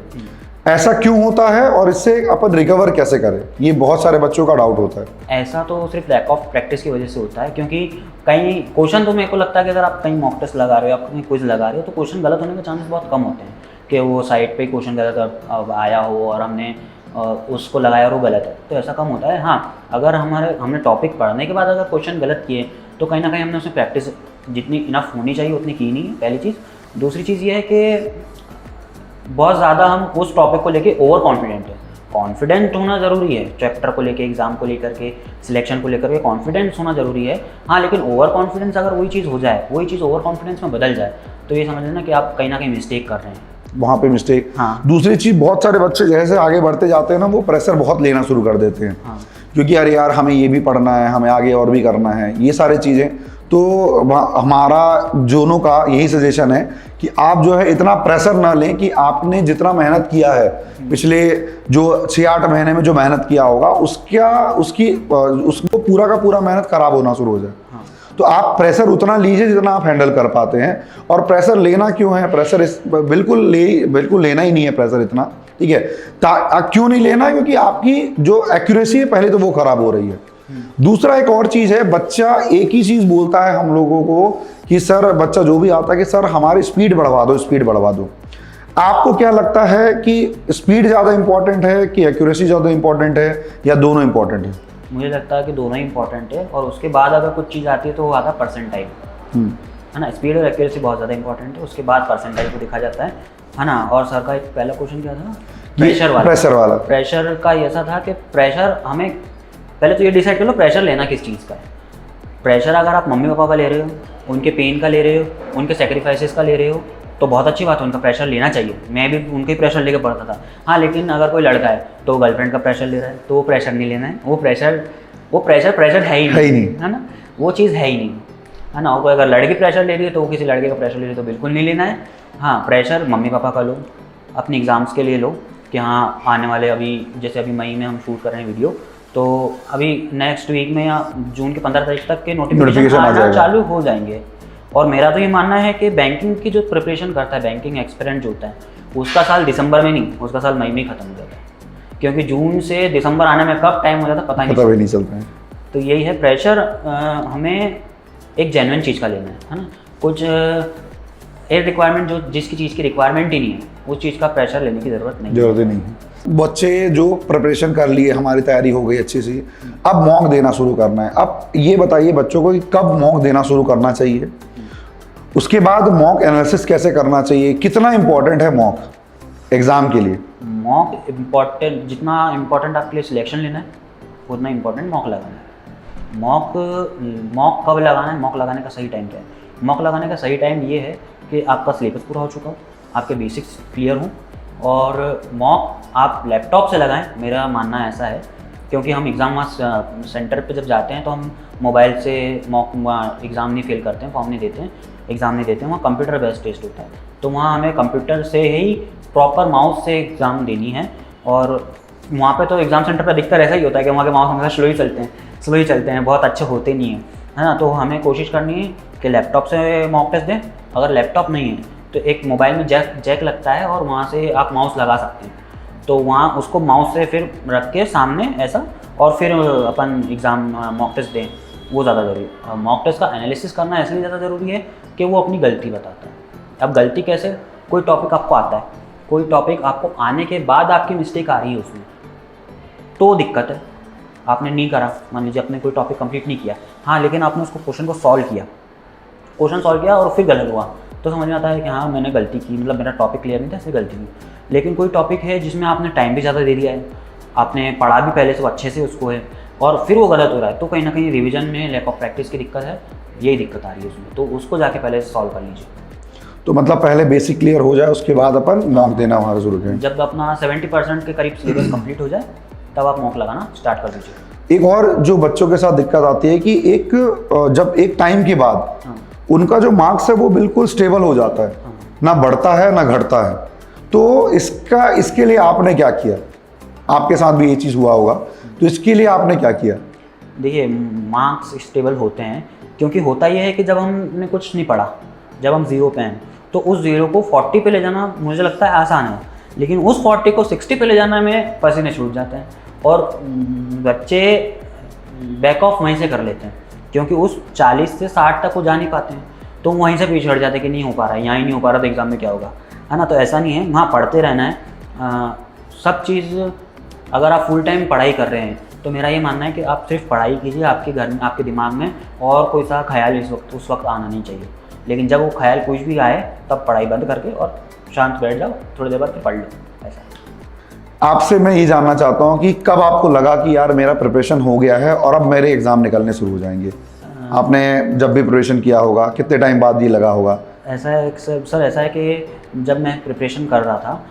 ऐसा क्यों होता है और इससे अपन रिकवर कैसे करें? ये बहुत सारे बच्चों का डाउट होता है। ऐसा तो सिर्फ लैक ऑफ प्रैक्टिस की वजह से होता है, क्योंकि कई क्वेश्चन तो मेरे को लगता है कि अगर आप कहीं मॉक टेस्ट लगा रहे हो, आप कहीं क्विज लगा रहे हो, तो क्वेश्चन गलत होने के चांसेस बहुत कम होते हैं कि वो साइट पे क्वेश्चन गलत आया हो और हमने उसको लगाया और वो गलत है, तो ऐसा कम होता है। हाँ, अगर हमने टॉपिक पढ़ने के बाद अगर क्वेश्चन गलत किए तो कहीं ना कहीं हमने उसमें प्रैक्टिस जितनी इनफ होनी चाहिए उतनी की नहीं है, पहली चीज़। दूसरी चीज़ ये है कि बहुत ज़्यादा हम उस टॉपिक को लेके ओवर कॉन्फिडेंट है। कॉन्फिडेंट होना ज़रूरी है, चैप्टर को लेके, एग्जाम को लेकर के, सिलेक्शन को लेकर के कॉन्फिडेंस होना ज़रूरी है। हाँ, लेकिन ओवर कॉन्फिडेंस अगर वही चीज़ हो जाए, वही चीज़ ओवर कॉन्फिडेंस में बदल जाए, तो ये समझ लेना कि आप कहीं ना कहीं मिस्टेक कर रहे हैं, वहाँ पे मिस्टेक। हाँ। दूसरी चीज़, बहुत सारे बच्चे जैसे आगे बढ़ते जाते हैं ना, वो प्रेशर बहुत लेना शुरू कर देते हैं। हाँ। क्योंकि अरे यार हमें ये भी पढ़ना है, हमें आगे और भी करना है, ये सारी चीज़ें। तो हमारा जोनों का यही सजेशन है कि आप जो है इतना प्रेशर ना लें कि आपने जितना मेहनत किया है पिछले जो 6-8 महीने में जो मेहनत किया होगा उसको पूरा का पूरा मेहनत खराब होना शुरू हो जाए। हाँ। तो आप प्रेशर उतना लीजिए जितना आप हैंडल कर पाते हैं। और प्रेशर लेना क्यों है? प्रेशर बिल्कुल लेना ही नहीं है प्रेशर इतना, ठीक है। क्यों नहीं लेना? क्योंकि आपकी जो एक्यूरेसी है पहले तो वो खराब हो रही है। दूसरा एक और चीज़ है, बच्चा एक ही चीज़ बोलता है हम लोगों को कि सर, बच्चा जो भी आता है कि सर हमारी स्पीड बढ़वा दो, स्पीड बढ़वा दो। आपको क्या लगता है कि स्पीड ज़्यादा इंपॉर्टेंट है कि एक्यूरेसी ज़्यादा इंपॉर्टेंट है, या दोनों इंपॉर्टेंट है? मुझे लगता है कि दोनों ही इंपॉर्टेंट है, और उसके बाद अगर कुछ चीज़ आती है तो वो आता है परसेंटाइल, है ना। स्पीड और एक्यूरेसी बहुत ज़्यादा इंपॉर्टेंट है, उसके बाद परसेंटाइल को देखा जाता है ना। और सर का एक पहला क्वेश्चन क्या था? प्रेशर का ऐसा था कि प्रेशर हमें पहले तो ये डिसाइड कर लो प्रेशर लेना किस चीज़ का है। प्रेशर अगर आप मम्मी पापा का ले रहे हो, उनके पेन का ले रहे हो, उनके सेक्रीफाइसेस का ले रहे हो, तो बहुत अच्छी बात है, उनका प्रेशर लेना चाहिए। मैं भी उनके ही प्रेशर लेकर पढ़ता था। हाँ, लेकिन अगर कोई लड़का है तो गर्लफ्रेंड का प्रेशर ले रहा है तो वो प्रेशर नहीं लेना है। वो प्रेशर है ही नहीं, है ना, वो चीज़ है ही नहीं, है ना। और अगर लड़की प्रेशर ले रही है तो वो किसी लड़के का प्रेशर ले रही है तो बिल्कुल नहीं लेना है। हाँ, प्रेशर मम्मी पापा का लो, अपने एग्ज़ाम्स के लिए लो कि हाँ आने वाले जैसे अभी मई में हम शूट कर रहे हैं वीडियो, तो अभी नेक्स्ट वीक में या जून के 15 तारीख तक के नोटिफिकेशन आना चालू हो जाएंगे। और मेरा तो ये मानना है कि बैंकिंग की जो प्रिपरेशन करता है, बैंकिंग एक्सपीरियंस जो होता है, उसका साल दिसंबर में नहीं, उसका साल मई में ही खत्म हो जाता है। क्योंकि जून से दिसंबर आने में कब टाइम हो जाता है पता नहीं चलता है। तो यही है, प्रेशर हमें एक जेन्युइन चीज़ का लेना है ना। कुछ एक रिक्वायरमेंट जो जिसकी चीज़ की रिक्वायरमेंट ही नहीं है, उस चीज़ का प्रेशर लेने की ज़रूरत नहीं है। जरूरत ही नहीं है। बच्चे जो प्रिपरेशन कर लिए, हमारी तैयारी हो गई अच्छी सी, अब मॉक देना शुरू करना है। अब ये बताइए बच्चों को कि कब मॉक देना शुरू करना चाहिए, उसके बाद मॉक एनालिसिस कैसे करना चाहिए, कितना इंपॉर्टेंट है मॉक एग्जाम के लिए। मॉक इम्पॉर्टेंट, जितना इम्पोर्टेंट आपके लिए सिलेक्शन लेना है उतना इम्पोर्टेंट मॉक लगाना है। मॉक कब लगाना है, मॉक लगाने का सही टाइम क्या है? मॉक लगाने का सही टाइम ये है कि आपका सिलेबस पूरा हो चुका हो, आपके बेसिक्स क्लियर हों, और मॉक आप लैपटॉप से लगाएं, मेरा मानना ऐसा है, क्योंकि हम एग्ज़ाम सेंटर पे जब जाते हैं तो हम मोबाइल से मॉक एग्ज़ाम नहीं फेल करते हैं, फॉर्म नहीं देते हैं, एग्ज़ाम नहीं देते हैं, वहाँ कंप्यूटर बेस्ड टेस्ट होता है। तो वहाँ हमें कंप्यूटर से ही प्रॉपर माउस से एग्ज़ाम देनी है, और वहाँ पे तो एग्ज़ाम सेंटर पे दिक्कत ऐसा ही होता है कि वहाँ के माउस हमेशा स्लो ही चलते हैं, बहुत अच्छे होते नहीं हैं, है ना। तो हमें कोशिश करनी है कि लैपटॉप से मॉक टेस्ट दें। अगर लैपटॉप नहीं है तो एक मोबाइल में जैक लगता है और वहाँ से आप माउस लगा सकते हैं, तो वहाँ उसको माउस से फिर रख के सामने ऐसा, और फिर अपन एग्ज़ाम मॉक टेस्ट दें, वो ज़्यादा ज़रूरी है। मॉक टेस्ट का एनालिसिस करना इसलिए ज़्यादा ज़रूरी है कि वो अपनी गलती बताता है। अब गलती कैसे? कोई टॉपिक आपको आता है, कोई टॉपिक आपको आने के बाद आपकी मिस्टेक आ रही है उसमें, तो दिक्कत है। आपने नहीं करा, मान लीजिए आपने कोई टॉपिक कंप्लीट नहीं किया, हाँ, लेकिन आपने उसको क्वेश्चन को सॉल्व किया और फिर गलत हुआ, तो समझ में आता है कि हाँ मैंने गलती की, मतलब मेरा टॉपिक क्लियर नहीं था इसलिए गलती की। लेकिन कोई टॉपिक है जिसमें आपने टाइम भी ज़्यादा दे दिया है, आपने पढ़ा भी पहले से अच्छे से उसको है, और फिर वो गलत हो रहा है, तो कहीं ना कहीं रिवीजन में लैक ऑफ प्रैक्टिस की दिक्कत है, यही दिक्कत आ रही है उसमें, तो उसको जाके पहले सॉल्व कर लीजिए। तो मतलब पहले बेसिक क्लियर हो जाए, उसके बाद अपन मॉक देना हमारा शुरू करें। जब अपना 70% के करीब सिलेबस कंप्लीट हो जाए तब आप मॉक लगाना स्टार्ट कर दीजिए। एक और जो बच्चों के साथ दिक्कत आती है कि जब एक टाइम के बाद उनका जो मार्क्स है वो बिल्कुल स्टेबल हो जाता है, ना बढ़ता है ना घटता है। तो इसके लिए आपने क्या किया? आपके साथ भी ये चीज़ हुआ होगा, तो इसके लिए आपने क्या किया? देखिए, मार्क्स स्टेबल होते हैं क्योंकि होता ये है कि जब हमने कुछ नहीं पढ़ा, जब हम 0 पे हैं, तो उस 0 को 40 पे ले जाना मुझे लगता है आसान है, लेकिन उस 40 को 60 पे ले जाने में पसीने छूट जाते हैं, और बच्चे बैक ऑफ वहीं से कर लेते हैं, क्योंकि उस 40 से 60 तक वो जा नहीं पाते हैं, तो वहीं से पीछे हट जाते हैं कि नहीं हो पा रहा है, यहाँ ही नहीं हो पा रहा, तो एग्ज़ाम में क्या होगा, है ना। तो ऐसा नहीं है, वहाँ पढ़ते रहना है। सब चीज़ अगर आप फुल टाइम पढ़ाई कर रहे हैं तो मेरा ये मानना है कि आप सिर्फ पढ़ाई कीजिए, आपके घर में, आपके दिमाग में और कोई सा ख्याल उस वक्त आना नहीं चाहिए। लेकिन जब वो ख्याल कुछ भी आए तब पढ़ाई बंद करके और शांत बैठ जाओ, थोड़ी देर बाद फिर पढ़ लो। ऐसा आपसे मैं ये जानना चाहता हूँ कि कब आपको लगा कि यार मेरा प्रिपरेशन हो गया है और अब मेरे एग्ज़ाम निकलने शुरू हो जाएंगे? आपने जब भी प्रिपरेशन किया होगा, कितने टाइम बाद ये लगा होगा? ऐसा है सर, ऐसा है कि जब मैं प्रिपरेशन कर रहा था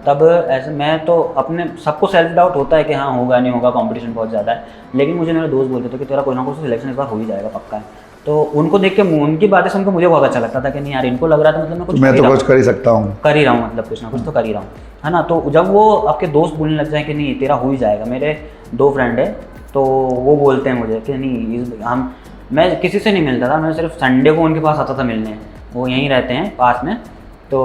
तब ऐसे मैं तो अपने, सबको सेल्फ डाउट होता है कि हाँ होगा नहीं होगा, कंपटीशन बहुत ज़्यादा है, लेकिन मुझे मेरे दोस्त बोलते थे कि तेरा कोई ना कोई सिलेक्शन इस बार हो ही जाएगा, पक्का है। तो उनको देख के, उनकी बातें सुनकर मुझे बहुत अच्छा लगता था कि नहीं यार, इनको लग रहा था, मतलब मैं तो कुछ कर ही सकता हूँ, कर ही रहा हूँ, मतलब कुछ ना कुछ तो कर ही रहा हूँ, है ना। तो जब वो आपके दोस्त बोलने लग जाए कि नहीं तेरा हो ही जाएगा, मेरे 2 फ्रेंड है तो वो बोलते हैं मुझे कि नहीं, मैं किसी से नहीं मिलता था, मैं सिर्फ संडे को उनके पास आता था मिलने, वो यहीं रहते हैं पास में, तो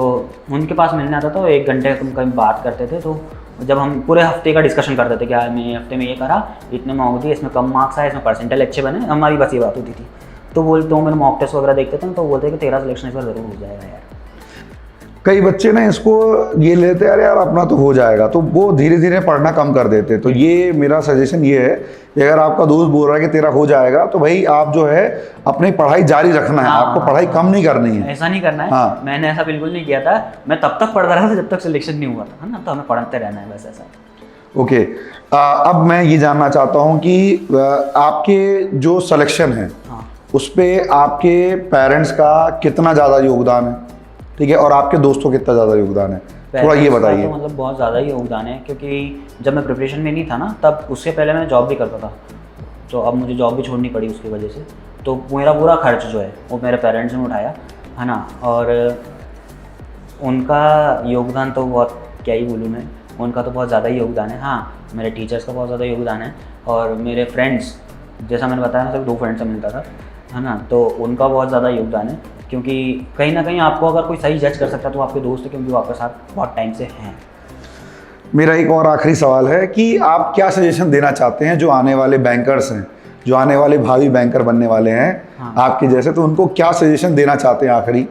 उनके पास मिलने आता था, तो 1 घंटे कहीं बात करते थे। तो जब हम पूरे हफ्ते का डिस्कशन करते थे कि यार मैं हफ्ते में ये करा, इतने मार्क्स दिए, इसमें कम मार्क्स आए, इसमें परसेंटेज अच्छे बने, हमारी बस ये बात होती थी। तो बोलते हो, मेरे मॉक टेस्ट वगैरह देखते थे तो बोलते हैं कि तेरा सिलेक्शन इस बार ज़रूर हो जाएगा यार। कई बच्चे ना इसको ये लेते हैं यार अपना तो हो जाएगा, तो वो धीरे धीरे पढ़ना कम कर देते। तो ये मेरा सजेशन ये है कि अगर आपका दोस्त बोल रहा है कि तेरा हो जाएगा, तो भाई आप जो है अपनी पढ़ाई जारी रखना है, आपको पढ़ाई कम नहीं करनी है, ऐसा नहीं करना है। हाँ। मैंने ऐसा बिल्कुल नहीं किया था, मैं तब तक पढ़ता रहा था जब तक सिलेक्शन नहीं हुआ था, है ना। तो हमें पढ़ते रहना है बस, ऐसा। ओके, अब मैं ये जानना चाहता हूँ कि आपके जो सिलेक्शन है उस पर आपके पेरेंट्स का कितना ज़्यादा योगदान है, ठीक है, और आपके दोस्तों का कितना ज़्यादा योगदान है, थोड़ा ये बताइए। तो मतलब बहुत ज़्यादा ही योगदान है, क्योंकि जब मैं प्रिपरेशन में नहीं था ना, तब उससे पहले मैं जॉब भी करता था, तो अब मुझे जॉब भी छोड़नी पड़ी उसकी वजह से। तो मेरा पूरा खर्च जो है वो मेरे पेरेंट्स ने उठाया, है ना। और उनका योगदान तो बहुत, क्या ही बोलूँ मैं, उनका तो बहुत ज़्यादा ही योगदान है। हाँ, मेरे टीचर्स का बहुत ज़्यादा योगदान है, और मेरे फ्रेंड्स, जैसा मैंने बताया, मैं सिर्फ 2 फ्रेंड से मिलता था, है ना, तो उनका बहुत ज़्यादा योगदान है, क्योंकि कहीं ना कहीं आपको अगर कोई सही जज कर सकता है तो आपके दोस्त है, क्योंकि वो आपके साथ बहुत टाइम से हैं। मेरा एक और आखिरी सवाल है कि आप क्या सजेशन देना चाहते हैं जो आने वाले बैंकर्स हैं, जो आने वाले भावी बैंकर बनने वाले हैं, हाँ, आपके जैसे, तो उनको क्या सजेशन देना चाहते हैं आखिरी?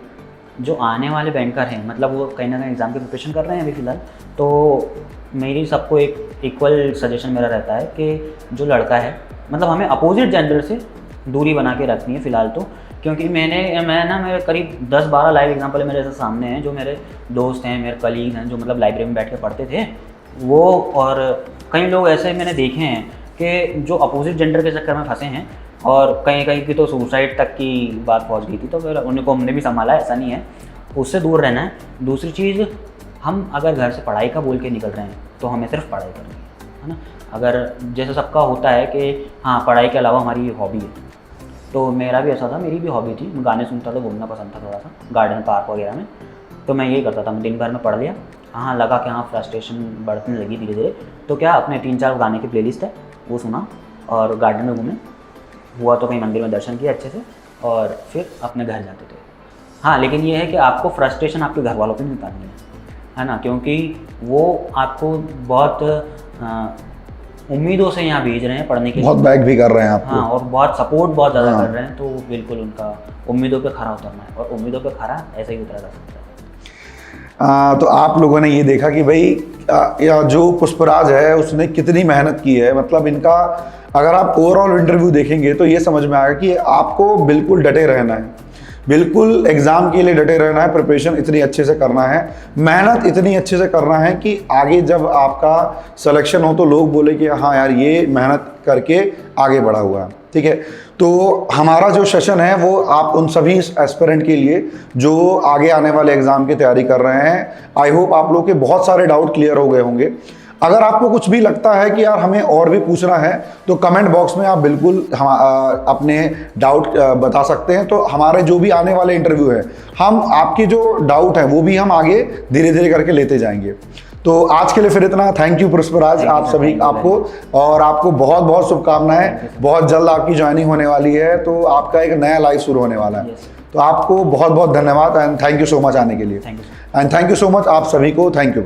जो आने वाले बैंकर हैं, मतलब वो कहीं ना कहीं एग्ज़ाम की प्रिपरेशन कर रहे हैं अभी फ़िलहाल, तो मेरी सबको एक इक्वल सजेशन मेरा रहता है कि जो लड़का है, मतलब हमें अपोजिट जेंडर से दूरी बना के रखनी है फ़िलहाल तो, क्योंकि मेरे करीब 10-12 लाइव एग्जाम्पल मेरे ऐसे सामने हैं, जो मेरे दोस्त हैं, मेरे कलीग हैं, जो मतलब लाइब्रेरी में बैठ के पढ़ते थे वो, और कई लोग ऐसे मैंने देखे हैं कि जो अपोजिट जेंडर के चक्कर में फंसे हैं, और कहीं कहीं की तो सुसाइड तक की बात पहुंच गई थी, तो फिर उनको हमने भी संभाला, ऐसा नहीं है, उससे दूर रहना है। दूसरी चीज़, हम अगर घर से पढ़ाई का बोल के निकल रहे हैं तो हमें सिर्फ पढ़ाई करनी है ना। अगर जैसे सबका होता है कि हाँ पढ़ाई के अलावा हमारी हॉबी है, तो मेरा भी ऐसा था, मेरी भी हॉबी थी, मैं गाने सुनता था, घूमना पसंद था थोड़ा सा गार्डन पार्क वगैरह में, तो मैं यही करता था, मैं दिन भर में पढ़ लिया, हाँ लगा कि हाँ फ्रस्ट्रेशन बढ़ने लगी धीरे धीरे, तो क्या अपने 3-4 गाने की प्लेलिस्ट है वो सुना और गार्डन में घूमे, हुआ तो कहीं मंदिर में दर्शन किया अच्छे से, और फिर अपने घर जाते थे। हाँ लेकिन ये है कि आपको फ्रस्ट्रेशन आपके घर वालों पे नहीं उतारनी है ना, क्योंकि वो आपको बहुत उम्मीदों से यहाँ भेज रहे हैं पढ़ने के लिए, बहुत बैक भी कर रहे हैं आपको। हाँ, और बहुत सपोर्ट बहुत ज़्यादा कर रहे हैं, तो बिल्कुल उनका उम्मीदों पे खरा उतरना है, और उम्मीदों पे खरा ऐसे ही उतरा जा सकता है। तो आप लोगों ने ये देखा कि भाई या जो पुष्पराज है उसने कितनी मेहनत की है, मतलब इनका अगर आप ओवरऑल इंटरव्यू देखेंगे तो ये समझ में आएगा कि आपको बिल्कुल डटे रहना है, बिल्कुल एग्ज़ाम के लिए डटे रहना है, प्रिपरेशन इतनी अच्छे से करना है, मेहनत इतनी अच्छे से करना है कि आगे जब आपका सिलेक्शन हो तो लोग बोले कि हाँ यार ये मेहनत करके आगे बढ़ा हुआ है। ठीक है, तो हमारा जो सेशन है वो आप उन सभी एस्पिरेंट के लिए जो आगे आने वाले एग्ज़ाम की तैयारी कर रहे हैं, आई होप आप लोग के बहुत सारे डाउट क्लियर हो गए होंगे। अगर आपको कुछ भी लगता है कि यार हमें और भी पूछना है तो कमेंट बॉक्स में आप बिल्कुल अपने डाउट बता सकते हैं, तो हमारे जो भी आने वाले इंटरव्यू है हम आपके जो डाउट है वो भी हम आगे धीरे धीरे करके लेते जाएंगे। तो आज के लिए फिर इतना, थैंक यू पुष्पराज आप सभी आपको, और आपको बहुत बहुत शुभकामनाएं, बहुत जल्द आपकी ज्वाइनिंग होने वाली है, तो आपका एक नया लाइफ शुरू होने वाला है। तो आपको बहुत बहुत धन्यवाद and thank you so much आने के लिए, and thank you so much आप सभी को, थैंक यू।